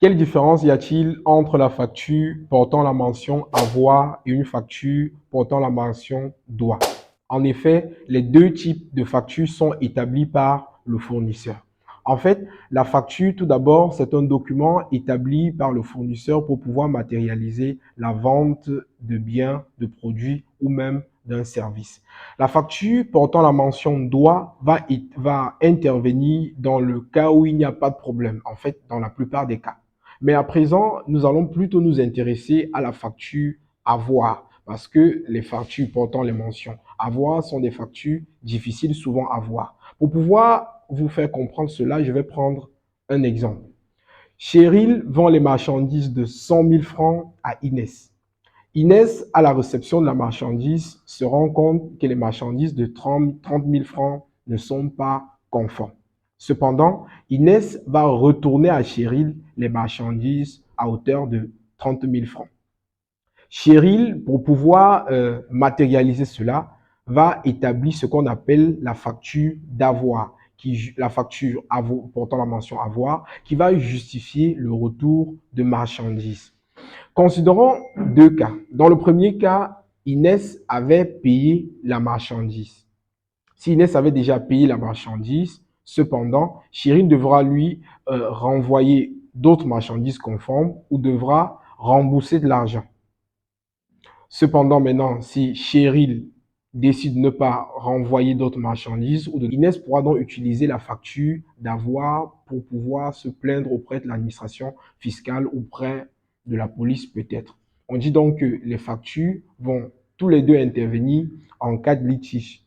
Quelle différence y a-t-il entre la facture portant la mention avoir et une facture portant la mention doit? En effet, les deux types de factures sont établis par le fournisseur. En fait, la facture, tout d'abord, c'est un document établi par le fournisseur pour pouvoir matérialiser la vente de biens, de produits ou même d'un service. La facture portant la mention doit va intervenir dans le cas où il n'y a pas de problème, en fait, dans la plupart des cas. Mais à présent, nous allons plutôt nous intéresser à la facture avoir, parce que les factures portant les mentions avoir sont des factures difficiles souvent à voir. Pour pouvoir vous faire comprendre cela, je vais prendre un exemple. Cheryl vend les marchandises de 100 000 francs à Inès. Inès, à la réception de la marchandise, se rend compte que les marchandises de 30 000 francs ne sont pas conformes. Cependant, Inès va retourner à Cheryl les marchandises à hauteur de 30 000 francs. Cheryl, pour pouvoir matérialiser cela, va établir ce qu'on appelle la facture d'avoir, la facture portant la mention avoir, qui va justifier le retour de marchandises. Considérons deux cas. Dans le premier cas, Inès avait payé la marchandise. Si Inès avait déjà payé la marchandise, cependant, Cheryl devra lui renvoyer d'autres marchandises conformes ou devra rembourser de l'argent. Cependant, maintenant, si Cheryl décide de ne pas renvoyer d'autres marchandises, Inès pourra donc utiliser la facture d'avoir pour pouvoir se plaindre auprès de l'administration fiscale ou auprès de la police peut-être. On dit donc que les factures vont tous les deux intervenir en cas de litige.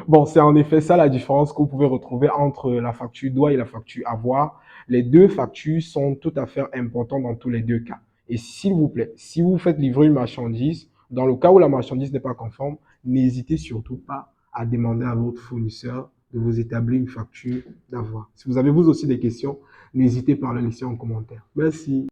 Bon, c'est en effet ça la différence que vous pouvez retrouver entre la facture doit et la facture avoir. Les deux factures sont tout à fait importantes dans tous les deux cas. Et s'il vous plaît, si vous faites livrer une marchandise, dans le cas où la marchandise n'est pas conforme, n'hésitez surtout pas à demander à votre fournisseur de vous établir une facture d'avoir. Si vous avez vous aussi des questions, n'hésitez pas à les laisser en commentaire. Merci.